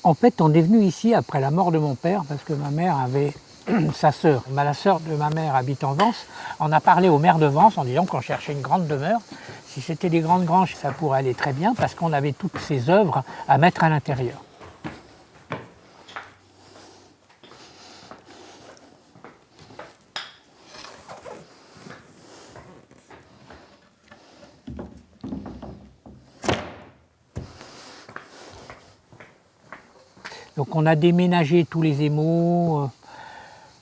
En fait, on est venu ici après la mort de mon père, parce que ma mère avait sa sœur. La sœur de ma mère habite en Vence. On a parlé au maire de Vence en disant qu'on cherchait une grande demeure. Si c'était des grandes granges, ça pourrait aller très bien, parce qu'on avait toutes ces œuvres à mettre à l'intérieur. Donc on a déménagé tous les émaux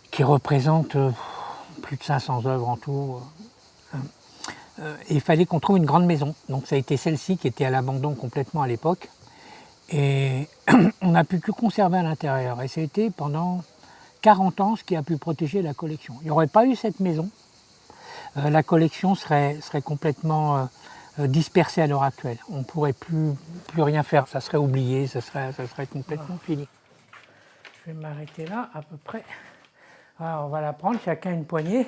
qui représentent plus de 500 œuvres en tout. Et il fallait qu'on trouve une grande maison. Donc ça a été celle-ci qui était à l'abandon complètement à l'époque. Et on n'a pu que conserver à l'intérieur. Et ça a été pendant 40 ans ce qui a pu protéger la collection. Il n'y aurait pas eu cette maison, la collection serait complètement dispersée à l'heure actuelle. On ne pourrait plus rien faire, ça serait oublié, ça serait complètement fini. Je vais m'arrêter là à peu près. Alors on va la prendre, chacun une poignée.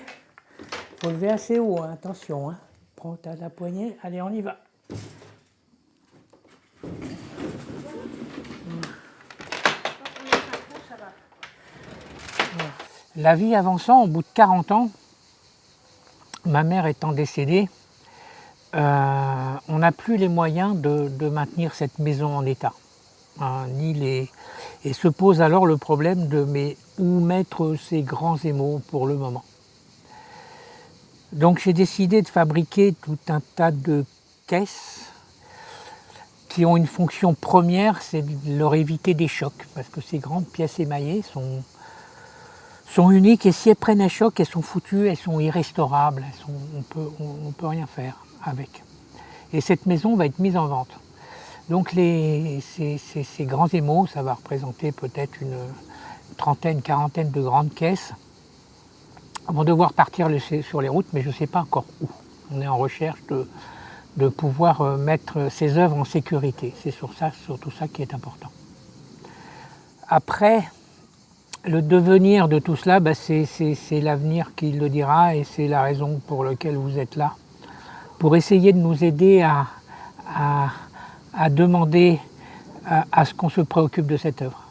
Il faut lever assez haut, hein, attention. Hein. Prends la poignée, allez on y va. La vie avançant, au bout de 40 ans, ma mère étant décédée, on n'a plus les moyens de maintenir cette maison en état. Et se pose alors le problème de où mettre ces grands émaux pour le moment. Donc j'ai décidé de fabriquer tout un tas de caisses qui ont une fonction première, c'est de leur éviter des chocs, parce que ces grandes pièces émaillées sont uniques et si elles prennent un choc, elles sont foutues, elles sont irrestaurables, on peut rien faire avec. Et cette maison va être mise en vente. Donc ces grands émaux, ça va représenter peut-être une trentaine, quarantaine de grandes caisses, vont devoir partir sur les routes, mais je ne sais pas encore où. On est en recherche de pouvoir mettre ces œuvres en sécurité. C'est surtout ça qui est important. Après, le devenir de tout cela, c'est l'avenir qui le dira et c'est la raison pour laquelle vous êtes là. Pour essayer de nous aider à demander à ce qu'on se préoccupe de cette œuvre.